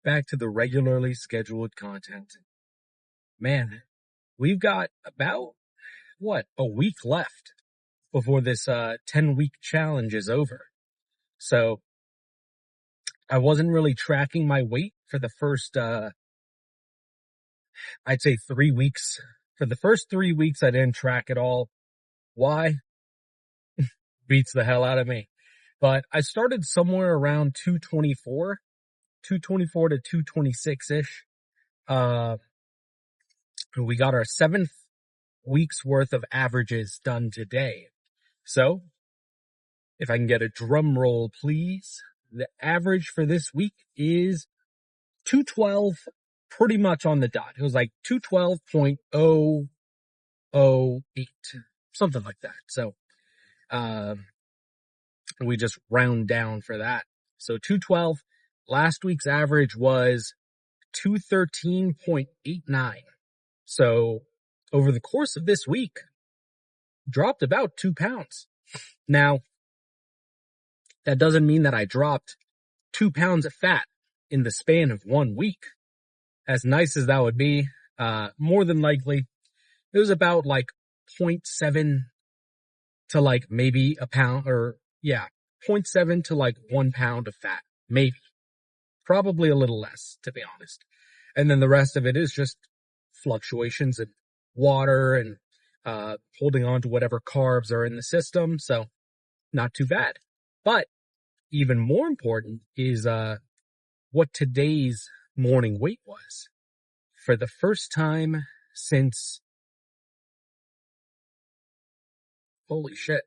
back to the regularly scheduled content. Man, we've got about, a week left before this 10-week challenge is over. So I wasn't really tracking my weight for the first, I'd say 3 weeks. For the first 3 weeks, I didn't track at all. Why? Beats the hell out of me. But I started somewhere around 224 to 226-ish. We got our 7th week's worth of averages done today. So, if I can get a drum roll, please. The average for this week is 212, pretty much on the dot. It was like 212.008, something like that. So, we just round down for that. So 212. Last week's average was 213.89. So over the course of this week, dropped about 2 pounds. Now, that doesn't mean that I dropped 2 pounds of fat in the span of 1 week. As nice as that would be, more than likely, it was about like 0.7 to like maybe a pound, or 0.7 to like 1 pound of fat. Maybe. Probably a little less, to be honest. And then the rest of it is just fluctuations in water and holding on to whatever carbs are in the system. So not too bad. But even more important is what today's morning weight was. For the first time since, holy shit,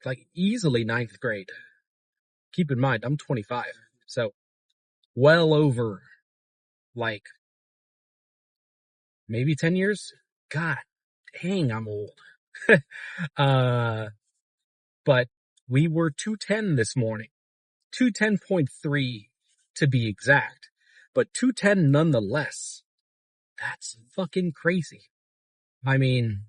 like easily 9th grade. Keep in mind, I'm 25. So well over like maybe 10 years. God dang, I'm old. But we were 210 this morning. 210.3 to be exact. But 210 nonetheless. That's fucking crazy. I mean,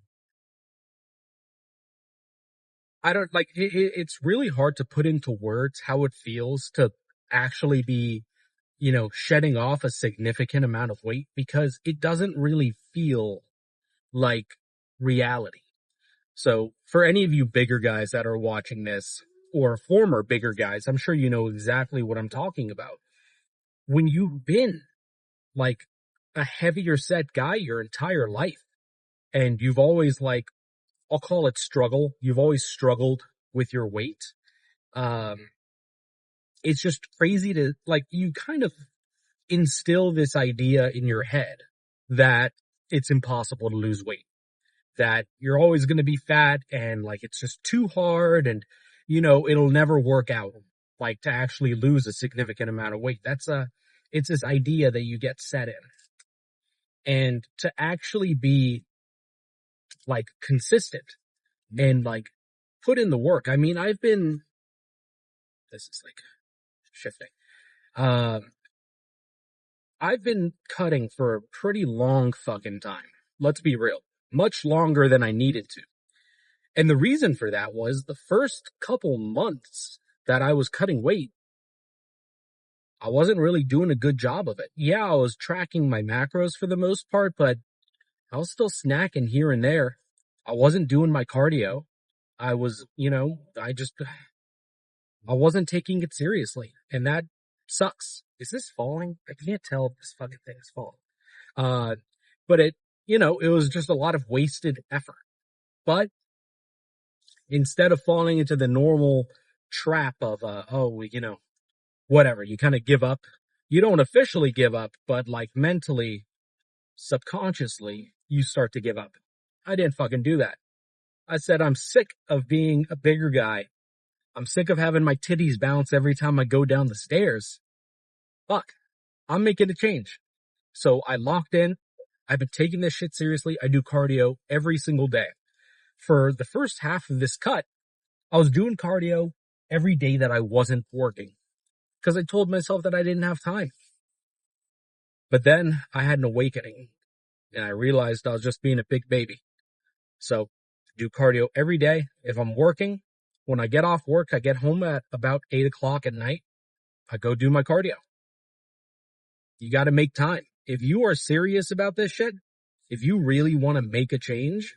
I don't like it's really hard to put into words how it feels to actually be, shedding off a significant amount of weight, because it doesn't really feel like reality. So for any of you bigger guys that are watching this, or former bigger guys, I'm sure you know exactly what I'm talking about. When you've been like a heavier set guy your entire life, and you've always I'll call it struggle. You've always struggled with your weight. It's just crazy to you kind of instill this idea in your head that it's impossible to lose weight, that you're always going to be fat and it's just too hard, and it'll never work out to actually lose a significant amount of weight. It's this idea that you get set in, and to actually be consistent and put in the work. I mean, this is shifting. I've been cutting for a pretty long fucking time. Let's be real. Much longer than I needed to. And the reason for that was the first couple months that I was cutting weight, I wasn't really doing a good job of it. Yeah, I was tracking my macros for the most part, but I was still snacking here and there. I wasn't doing my cardio. I was, I wasn't taking it seriously. And that sucks. Is this falling? I can't tell if this fucking thing is falling. But it was just a lot of wasted effort. But instead of falling into the normal trap of, whatever, you kind of give up. You don't officially give up, but mentally, subconsciously, you start to give up. I didn't fucking do that. I said, I'm sick of being a bigger guy. I'm sick of having my titties bounce every time I go down the stairs. Fuck. I'm making a change. So I locked in. I've been taking this shit seriously. I do cardio every single day. For the first half of this cut, I was doing cardio every day that I wasn't working, because I told myself that I didn't have time. But then I had an awakening, and I realized I was just being a big baby. So do cardio every day. If I'm working, when I get off work, I get home at about 8 o'clock at night. I go do my cardio. You got to make time. If you are serious about this shit, if you really want to make a change,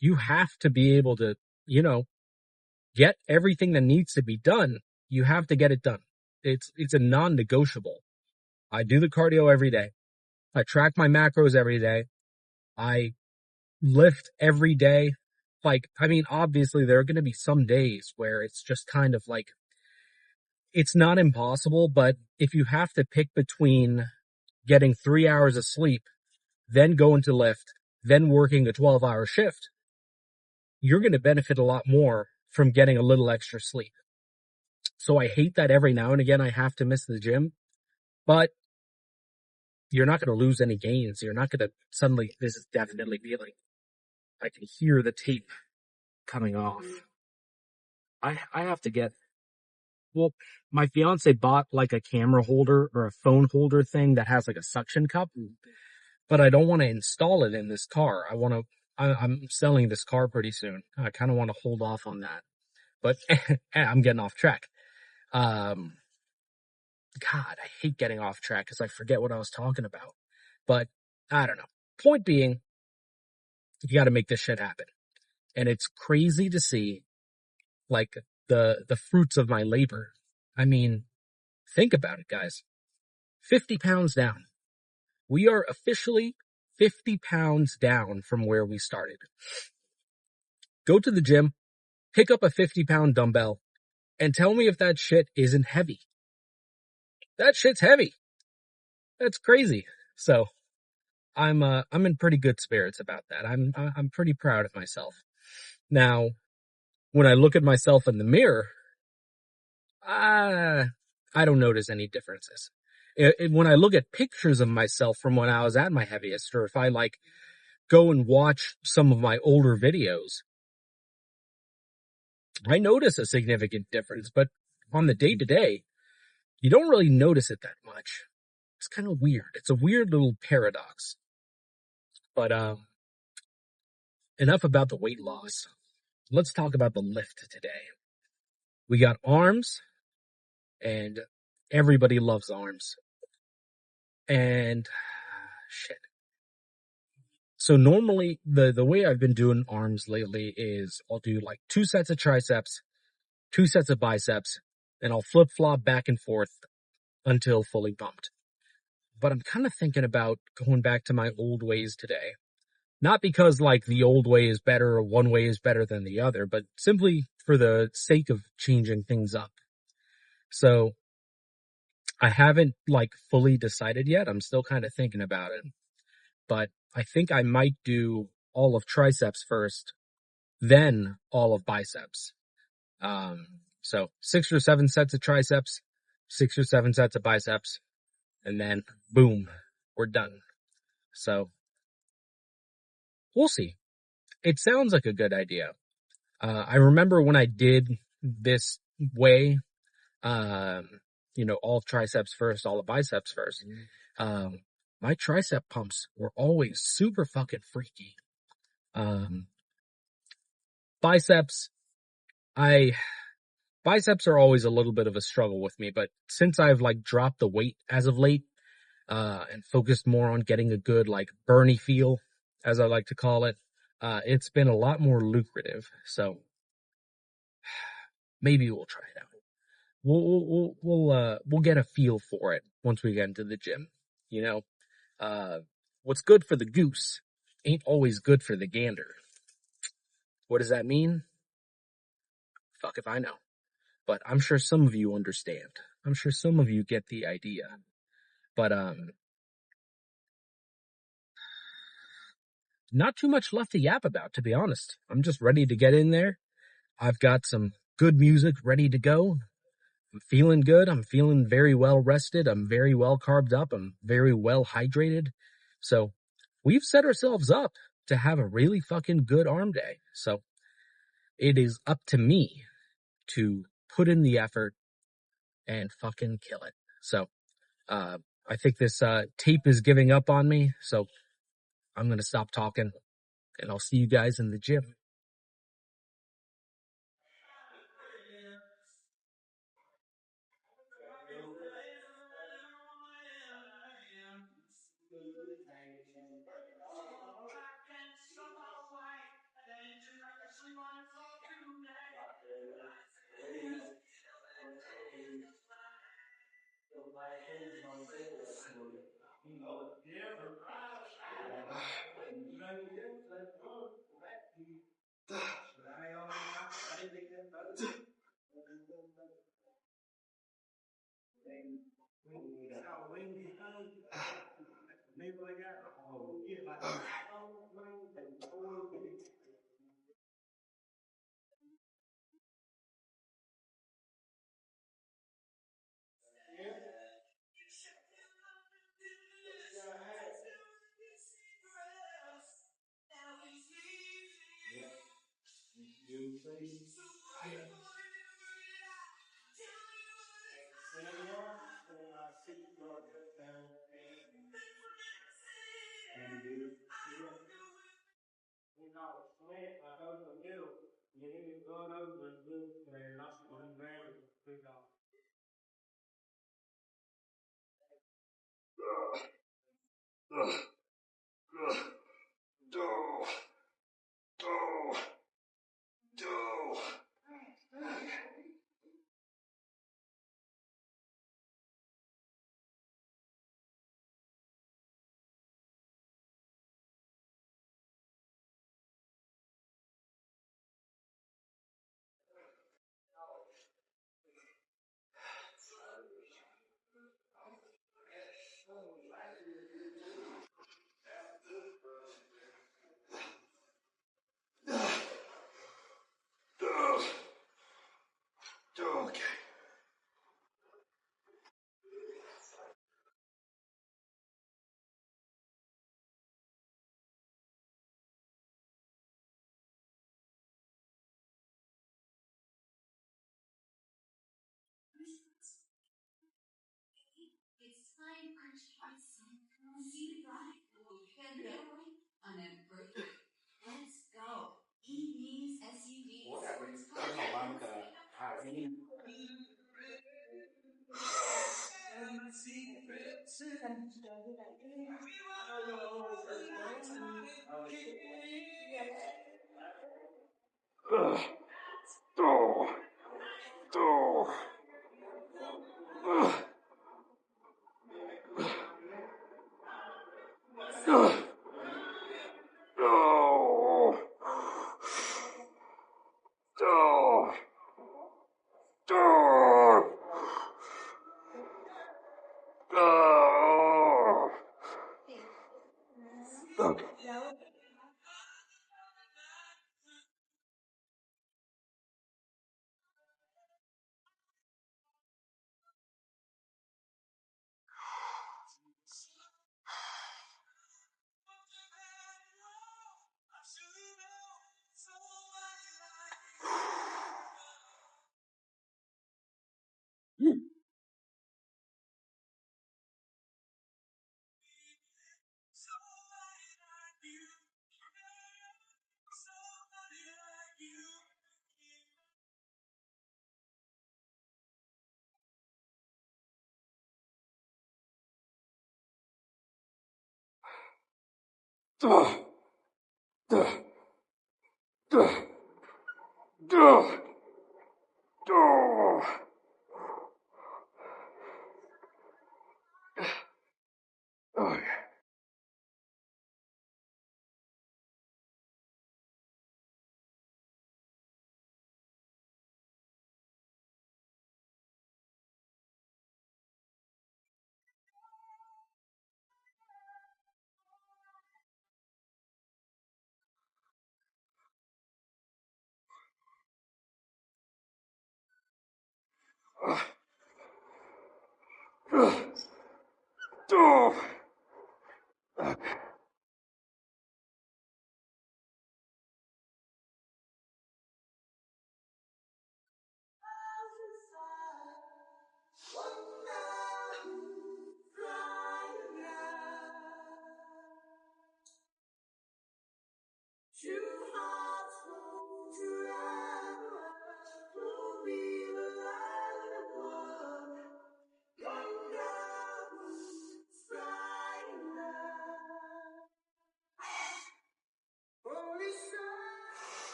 you have to be able to, you know, get everything that needs to be done. You have to get it done. It's a non-negotiable. I do the cardio every day. I track my macros every day. I lift every day. Like, I mean, obviously there are going to be some days where it's just kind of like, it's not impossible, but if you have to pick between getting 3 hours of sleep, then going to lift, then working a 12-hour shift, you're going to benefit a lot more from getting a little extra sleep. So I hate that every now and again I have to miss the gym, but you're not going to lose any gains. You're not going to suddenly, this is definitely feeling, I can hear the tape coming off. I have to get, well, my fiance bought like a camera holder or a phone holder thing that has like a suction cup, but I don't want to install it in this car. I'm selling this car pretty soon. I kind of want to hold off on that, but I'm getting off track. God, I hate getting off track because I forget what I was talking about. But I don't know. Point being, you got to make this shit happen. And it's crazy to see like the fruits of my labor. I mean, think about it, guys. 50 pounds down. We are officially 50 pounds down from where we started. Go to the gym, pick up a 50-pound dumbbell, and tell me if that shit isn't heavy. That shit's heavy. That's crazy. So I'm in pretty good spirits about that. I'm pretty proud of myself. Now, when I look at myself in the mirror, I don't notice any differences. When I look at pictures of myself from when I was at my heaviest, or if I like go and watch some of my older videos, I notice a significant difference, but on the day to day, you don't really notice it that much. It's kind of weird. It's a weird little paradox. But enough about the weight loss. Let's talk about the lift today. We got arms, and everybody loves arms. And shit. So normally the way I've been doing arms lately is I'll do like 2 sets of triceps, 2 sets of biceps, and I'll flip flop back and forth until fully pumped. But I'm kind of thinking about going back to my old ways today. Not because like the old way is better or one way is better than the other, but simply for the sake of changing things up. So I haven't like fully decided yet. I'm still kind of thinking about it, but I think I might do all of triceps first, then all of biceps. So 6 or 7 sets of triceps, 6 or 7 sets of biceps, and then boom, we're done. So we'll see. It sounds like a good idea. I remember when I did this way, all triceps first, all the biceps first. My tricep pumps were always super fucking freaky. Biceps, biceps are always a little bit of a struggle with me, but since I've like dropped the weight as of late, and focused more on getting a good like Bernie feel, as I like to call it, it's been a lot more lucrative. So maybe we'll try it out. We'll get a feel for it once we get into the gym. You know, what's good for the goose ain't always good for the gander. What does that mean? Fuck if I know. But I'm sure some of you understand. I'm sure some of you get the idea. But, not too much left to yap about, to be honest. I'm just ready to get in there. I've got some good music ready to go. I'm feeling good. I'm feeling very well rested. I'm very well carbed up. I'm very well hydrated. So we've set ourselves up to have a really fucking good arm day. So it is up to me to put in the effort and fucking kill it. So, I think this, tape is giving up on me. So I'm going to stop talking and I'll see you guys in the gym.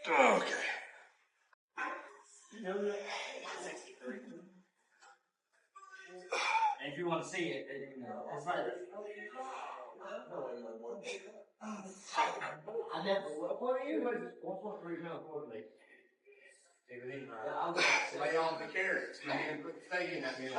Okay. And if you want to see it, it's like. I never. What are you? 1.3 pounds quarterly. I'll lay on the carrots, man. Put the steak in that meal.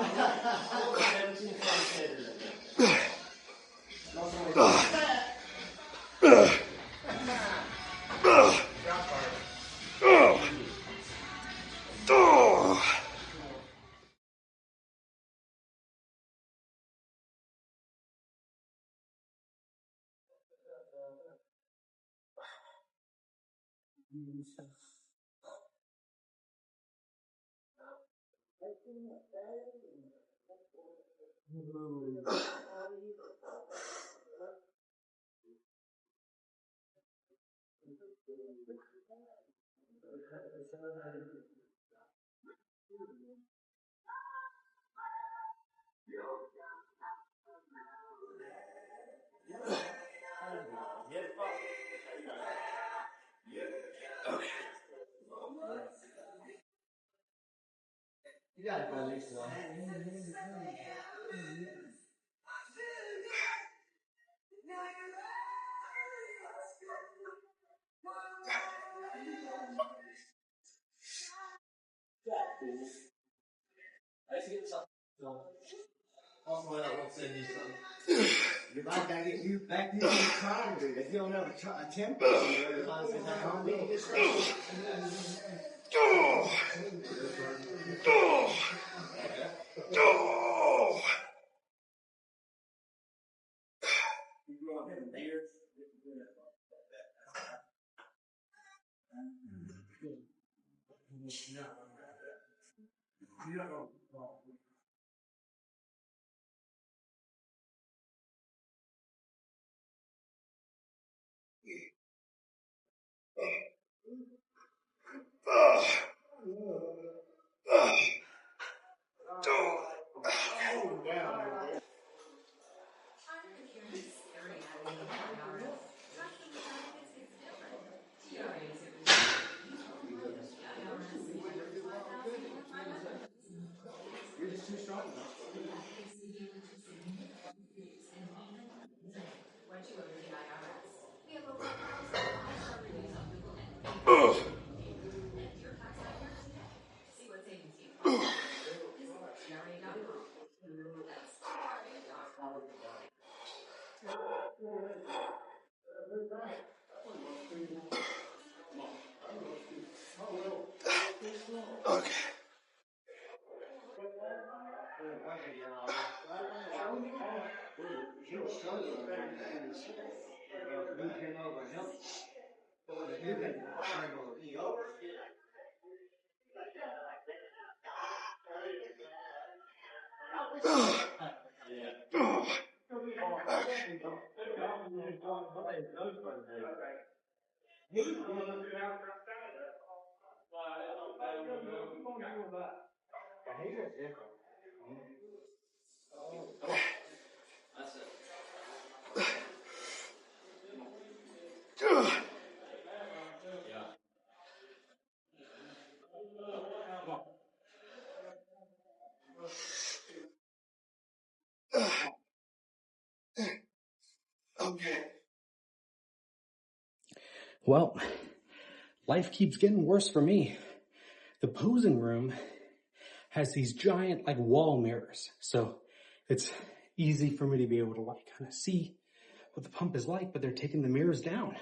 You gotta go at least one. Also, I will send you some. You might gotta get you back to trying to do that. If you don't have a temper, you're not going to be this way. You're just too strong. Okay. Okay. Well, life keeps getting worse for me. The posing room has these giant like wall mirrors, so it's easy for me to be able to like kind of see what the pump is like, but they're taking the mirrors down.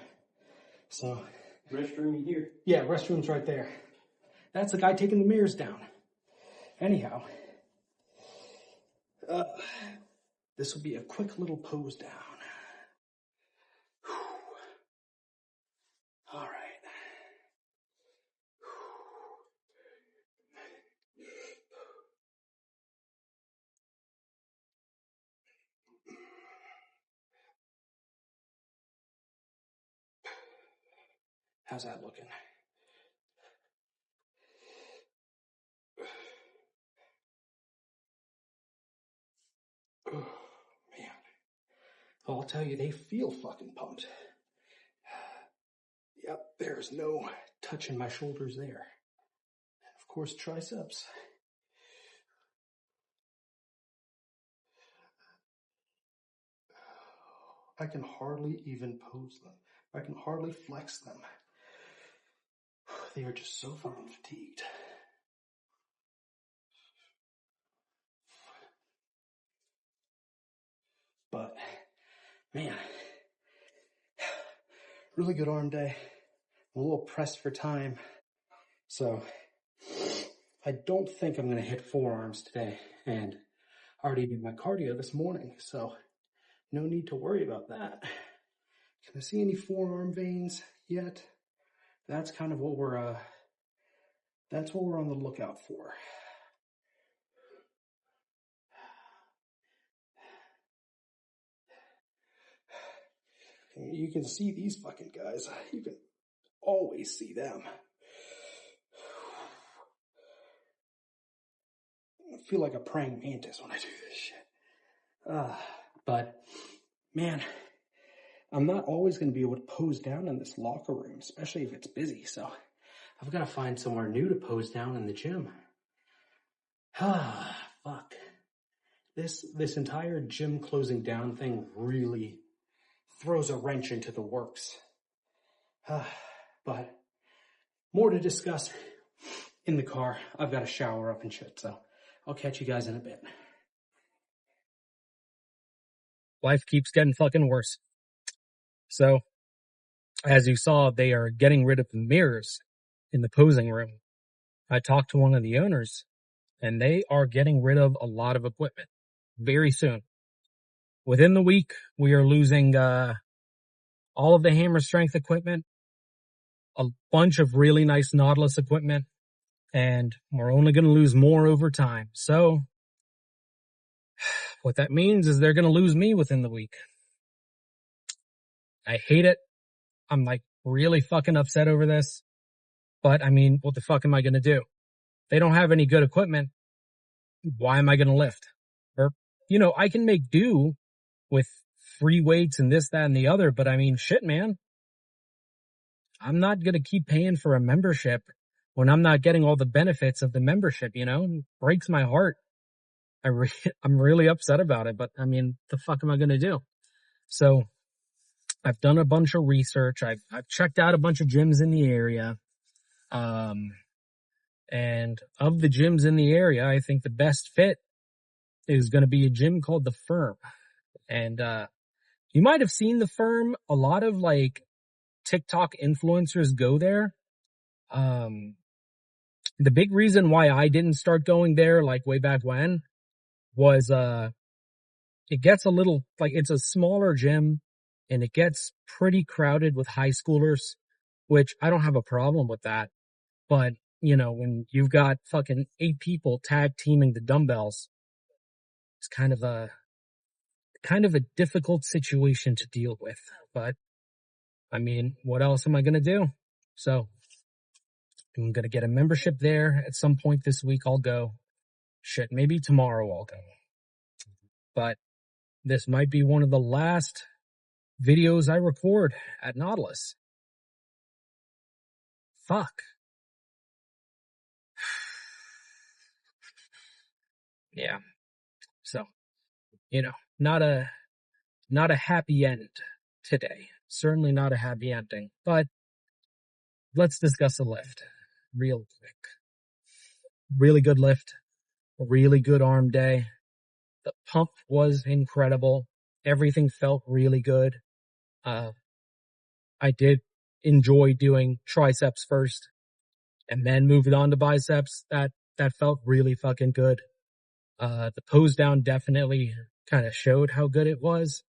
So Restroom here. yeah, restroom's right there. That's the guy taking the mirrors down. Anyhow, this will be a quick little pose down. All right. How's that looking? Oh, man. I'll tell you, they feel fucking pumped. Yep, there's no touching my shoulders there. And of course, triceps. I can hardly even pose them. I can hardly flex them. They are just so fucking fatigued. But, man, really good arm day. I'm a little pressed for time. So, I don't think I'm going to hit forearms today. And I already did my cardio this morning, so no need to worry about that. Can I see any forearm veins yet? That's kind of what we're on the lookout for. You can see these fucking guys. You can always see them. I feel like a praying mantis when I do this shit. But, man, I'm not always going to be able to pose down in this locker room, especially if it's busy. So I've got to find somewhere new to pose down in the gym. Fuck. This entire gym closing down thing really throws a wrench into the works. But more to discuss in the car. I've got to shower up and shit, so I'll catch you guys in a bit. Life keeps getting fucking worse. So, as you saw, they are getting rid of the mirrors in the posing room. I talked to one of the owners, and they are getting rid of a lot of equipment very soon. Within the week, we are losing all of the hammer strength equipment, a bunch of really nice Nautilus equipment, and we're only going to lose more over time. So, what that means is they're going to lose me within the week. I hate it. I'm like really fucking upset over this. But I mean, what the fuck am I going to do? They don't have any good equipment. Why am I going to lift? Or, I can make do with free weights and this, that, and the other. But I mean, shit, man. I'm not going to keep paying for a membership when I'm not getting all the benefits of the membership, It breaks my heart. I'm really upset about it, but I mean, the fuck am I going to do? So I've done a bunch of research. I've checked out a bunch of gyms in the area. And of the gyms in the area, I think the best fit is going to be a gym called The Firm. And, you might have seen The Firm. A lot of like TikTok influencers go there. The big reason why I didn't start going there like way back when was, it gets a little, like it's a smaller gym and it gets pretty crowded with high schoolers, which I don't have a problem with that. But, when you've got fucking 8 people tag teaming the dumbbells, it's kind of a difficult situation to deal with. But, I mean, what else am I going to do? So, I'm going to get a membership there at some point this week. I'll go. Shit, maybe tomorrow I'll go. But this might be one of the last videos I record at Nautilus. Fuck. Yeah. So, not a happy end today. Certainly not a happy ending. But let's discuss the lift real quick. Really good lift. Really good arm day. The pump was incredible. Everything felt really good. I did enjoy doing triceps first and then moving on to biceps. That felt really fucking good. The pose down definitely kind of showed how good it was.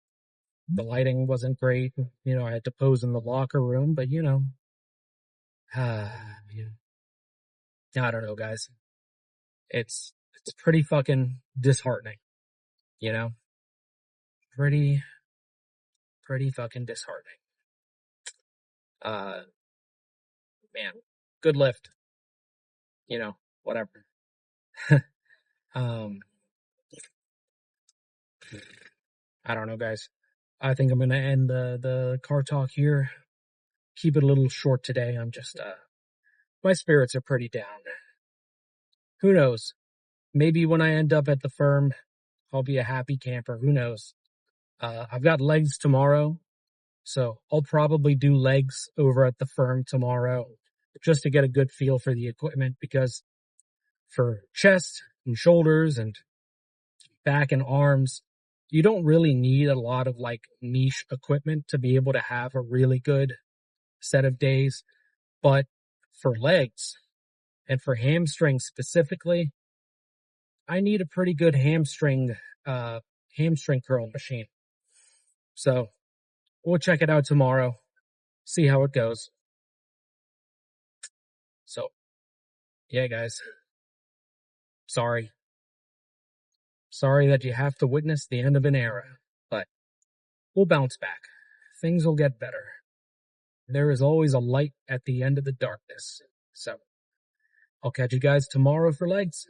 The lighting wasn't great. I had to pose in the locker room, but I don't know, guys. It's pretty fucking disheartening, pretty fucking disheartening. Man, good lift, whatever. I don't know, guys. I think I'm going to end the car talk here. Keep it a little short today. I'm just, my spirits are pretty down. Who knows? Maybe when I end up at the firm, I'll be a happy camper. Who knows? I've got legs tomorrow, so I'll probably do legs over at the firm tomorrow just to get a good feel for the equipment, because for chest and shoulders and back and arms, you don't really need a lot of like niche equipment to be able to have a really good set of days. But for legs and for hamstrings specifically, I need a pretty good hamstring curl machine. So we'll check it out tomorrow, see how it goes. So yeah, guys, sorry that you have to witness the end of an era, but we'll bounce back. Things will get better. There is always a light at the end of the darkness. So I'll catch you guys tomorrow for legs.